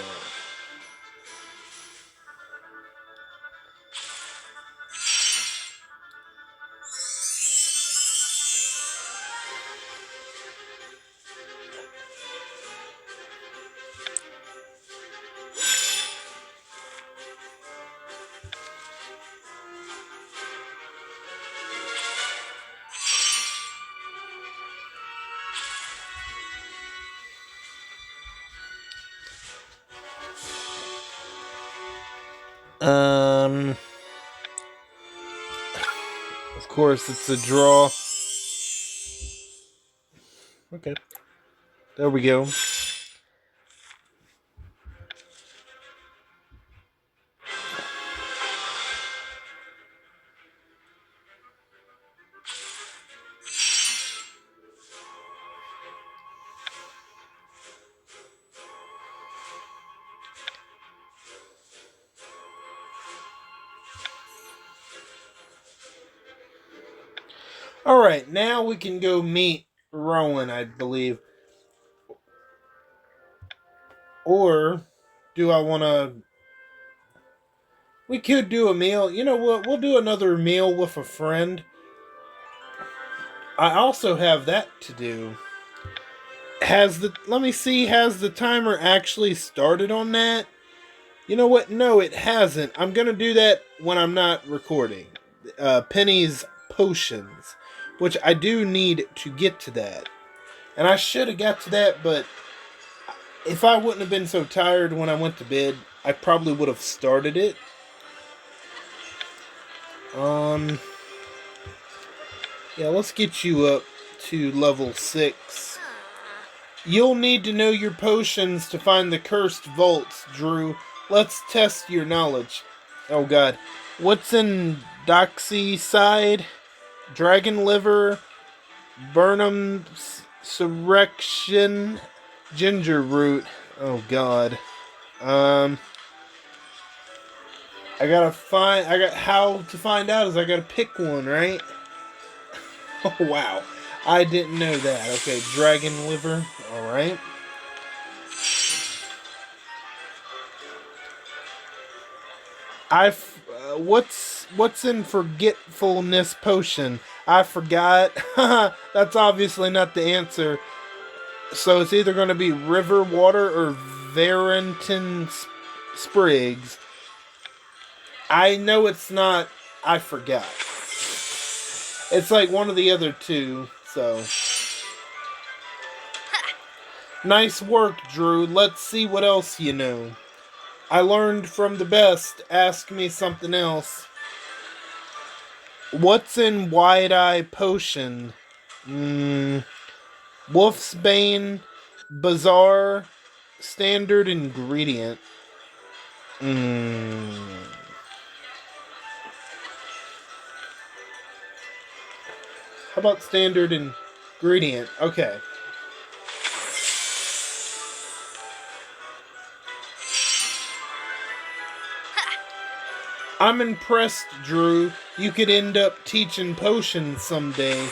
Of course, it's a draw. Okay. There we go. Alright, now we can go meet Rowan, I believe. Or do I want to... We could do a meal. You know what? We'll do another meal with a friend. I also have that to do. Let me see, has the timer actually started on that? You know what? No, it hasn't. I'm going to do that when I'm not recording. Penny's potions, which I do need to get to that. And I should have got to that, but if I wouldn't have been so tired when I went to bed, I probably would have started it. Yeah, let's get you up to level 6. You'll need to know your potions to find the cursed vaults, Drew. Let's test your knowledge. Oh god. What's in Doxyside? Dragon liver? Burnham's Surrection? Ginger root. Oh god. How to find out is I gotta pick one, right? Oh wow. I didn't know that. Okay, dragon liver. Alright. What's in forgetfulness potion? I forgot. That's obviously not the answer. So it's either going to be river water or Varenton Sprigs. I know it's not. I forgot. It's like one of the other two. So nice work, Drew. Let's see what else you know. I learned from the best. Ask me something else. What's in Wide Eye Potion? Wolf's Bane, Bizarre, Standard Ingredient. How about Standard Ingredient? Okay. I'm impressed, Drew. You could end up teaching potions someday.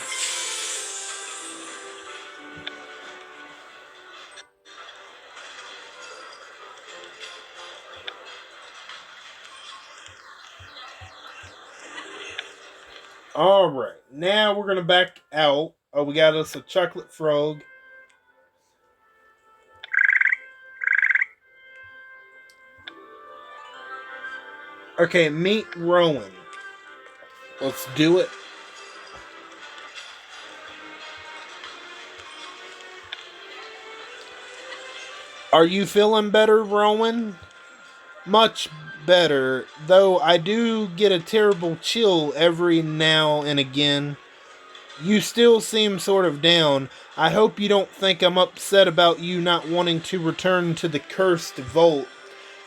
Alright, now we're gonna back out. Oh, we got us a chocolate frog. Okay, meet Rowan. Let's do it. Are you feeling better, Rowan? Much better, though I do get a terrible chill every now and again. You still seem sort of down. I hope you don't think I'm upset about you not wanting to return to the cursed vault.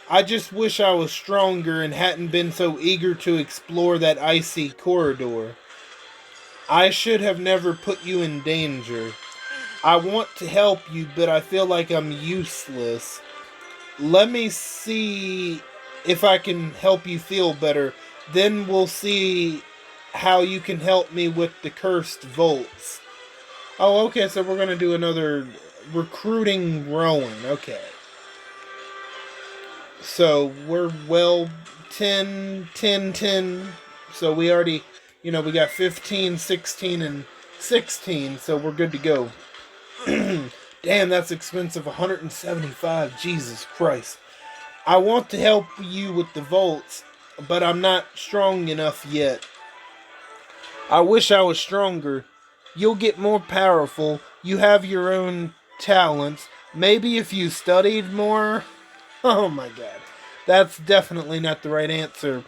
I just wish I was stronger and hadn't been so eager to explore that icy corridor. I should have never put you in danger. I want to help you, but I feel like I'm useless. Let me see if I can help you feel better. Then we'll see how you can help me with the cursed vaults. Oh, okay, so we're going to do another recruiting Rowan. Okay. So we're 10, 10, 10. So we already, we got 15, 16, and 16. So we're good to go. Damn, that's expensive. 175. Jesus Christ. I want to help you with the vaults, but I'm not strong enough yet. I wish I was stronger. You'll get more powerful. You have your own talents. Maybe if you studied more. Oh my god. That's definitely not the right answer.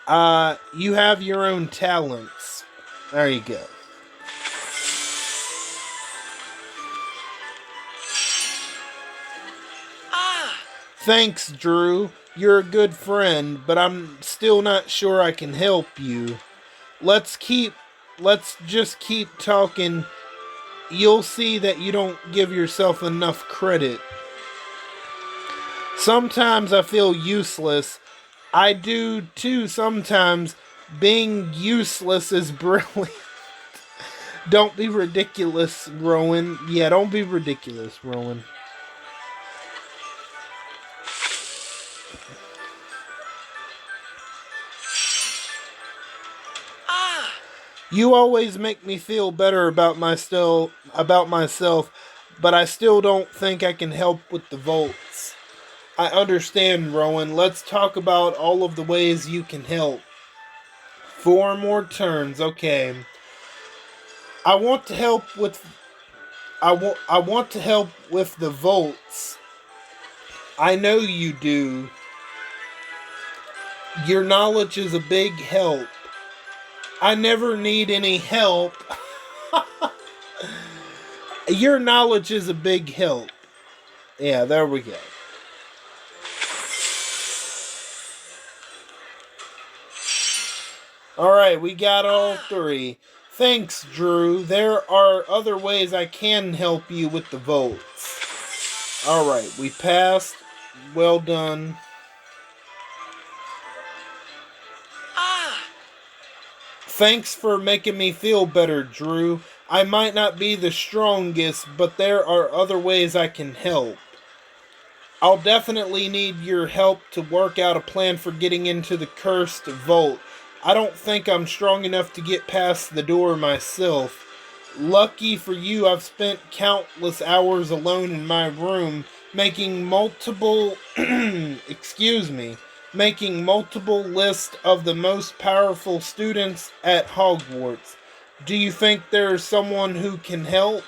You have your own talents. There you go. Thanks, Drew. You're a good friend, but I'm still not sure I can help you. Let's just keep talking. You'll see that you don't give yourself enough credit. Sometimes I feel useless. I do too sometimes. Being useless is brilliant. Don't be ridiculous, Rowan. Yeah, don't be ridiculous, Rowan. You always make me feel better about myself, but I still don't think I can help with the vaults. I understand, Rowan. Let's talk about all of the ways you can help. 4 more turns, okay. I want to help with the vaults. I know you do. Your knowledge is a big help. I never need any help. Your knowledge is a big help. Yeah, there we go. Alright, we got all 3. Thanks, Drew. There are other ways I can help you with the votes. Alright, we passed. Well done. Thanks for making me feel better, Drew. I might not be the strongest, but there are other ways I can help. I'll definitely need your help to work out a plan for getting into the cursed vault. I don't think I'm strong enough to get past the door myself. Lucky for you, I've spent countless hours alone in my room making multiple making multiple lists of the most powerful students at Hogwarts. Do you think there's someone who can help?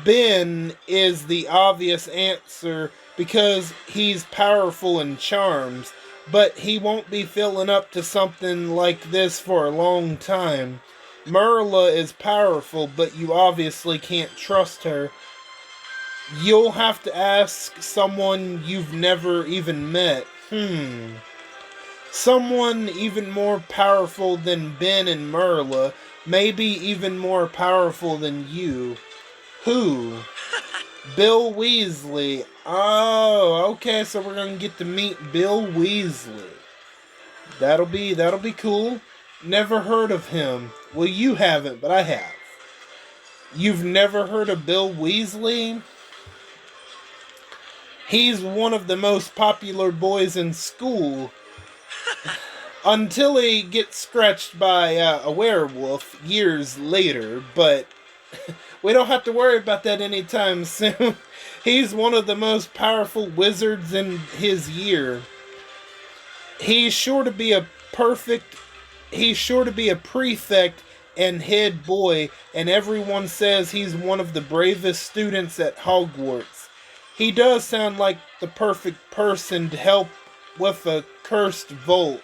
Ben is the obvious answer because he's powerful in charms. but he won't be filling up to something like this for a long time. Merla is powerful, but you obviously can't trust her. You'll have to ask someone you've never even met. Someone even more powerful than Ben and Merla, maybe even more powerful than you. Who? Bill Weasley. Oh, okay, so we're gonna get to meet Bill Weasley. That'll be cool. Never heard of him. Well, you haven't, but I have. You've never heard of Bill Weasley? He's one of the most popular boys in school. Until he gets scratched by a werewolf years later, but we don't have to worry about that anytime soon. He's one of the most powerful wizards in his year. He's sure to be a prefect and head boy, and everyone says he's one of the bravest students at Hogwarts. He does sound like the perfect person to help with a cursed vault.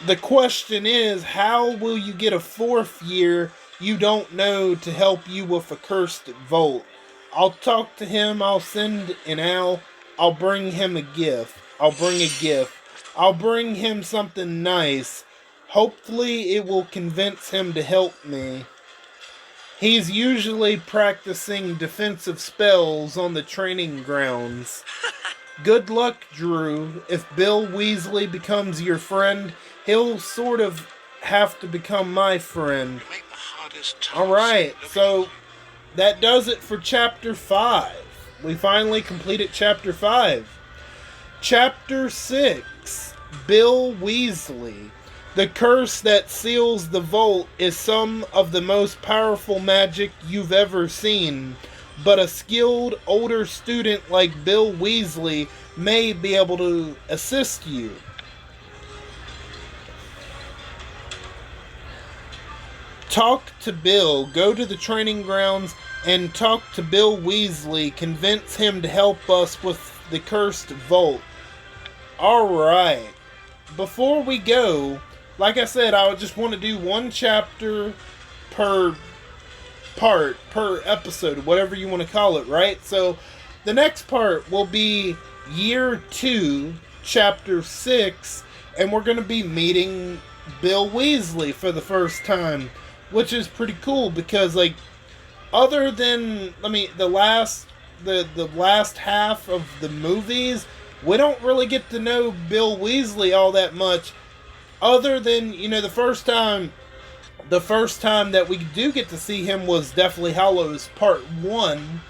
The question is, how will you get a fourth year you don't know to help you with a cursed vault? I'll talk to him, I'll send an owl, I'll bring him a gift. I'll bring him something nice. Hopefully it will convince him to help me. He's usually practicing defensive spells on the training grounds. Good luck, Drew. If Bill Weasley becomes your friend, he'll sort of have to become my friend. Alright, so that does it for Chapter 5. We finally completed Chapter 5. Chapter 6, Bill Weasley. The curse that seals the vault is some of the most powerful magic you've ever seen, but a skilled older student like Bill Weasley may be able to assist you. Talk to Bill. Go to the training grounds and talk to Bill Weasley. Convince him to help us with the cursed vault. Alright. Before we go, like I said, I would just want to do one chapter per part, per episode, whatever you want to call it, right? So, the next part will be Year 2, Chapter 6, and we're going to be meeting Bill Weasley for the first time, which is pretty cool because, like, other than, the last half of the movies, we don't really get to know Bill Weasley all that much, other than, the first time that we do get to see him was Deathly Hallows Part 1,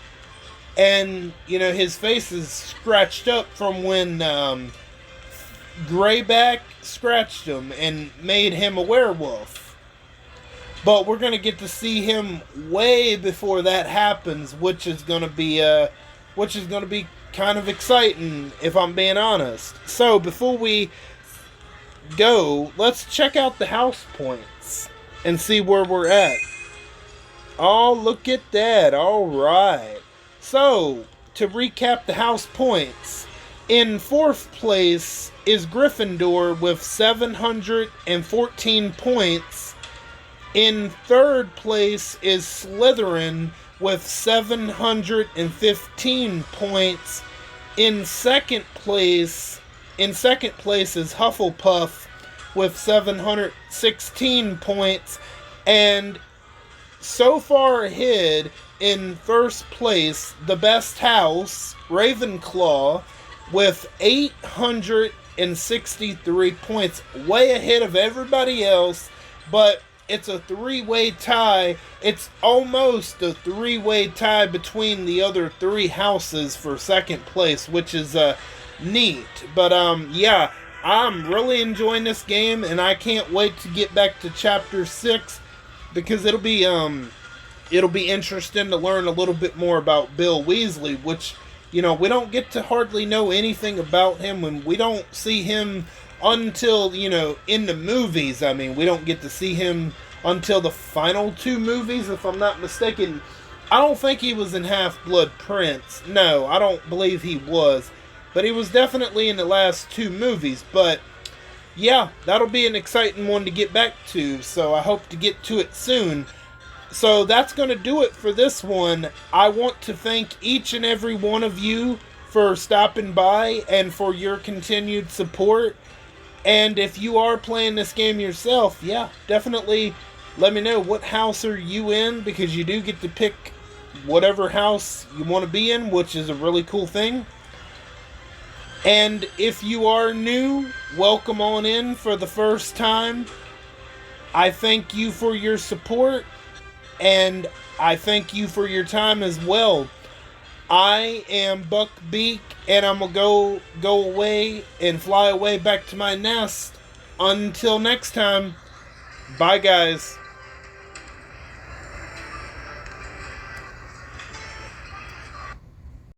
and, his face is scratched up from when Greyback scratched him and made him a werewolf. But we're going to get to see him way before that happens, which is going to be kind of exciting, if I'm being honest. So, before we go, let's check out the house points and see where we're at. Oh, look at that. Alright. So, to recap the house points, in 4th place is Gryffindor with 714 points. In 3rd place is Slytherin with 715 points. In second place is Hufflepuff with 716 points. And so far ahead, in first place, the best house, Ravenclaw, with 863 points, way ahead of everybody else, but it's a three-way tie. It's almost a three-way tie between the other three houses for second place, which is neat. But yeah, I'm really enjoying this game, and I can't wait to get back to Chapter 6 because it'll be interesting to learn a little bit more about Bill Weasley, which, we don't get to hardly know anything about him, and we don't see him until, in the movies. We don't get to see him until the final 2 movies, if I'm not mistaken. I don't think he was in Half-Blood Prince. No, I don't believe he was. but he was definitely in the last 2 movies. But yeah, that'll be an exciting one to get back to, so I hope to get to it soon. So that's going to do it for this one. I want to thank each and every one of you for stopping by and for your continued support. And if you are playing this game yourself, yeah, definitely let me know what house are you in, because you do get to pick whatever house you want to be in, which is a really cool thing. And if you are new, welcome on in for the first time. I thank you for your support, and I thank you for your time as well. I am Buck Beak, and I'm gonna go away and fly away back to my nest. Until next time, bye guys.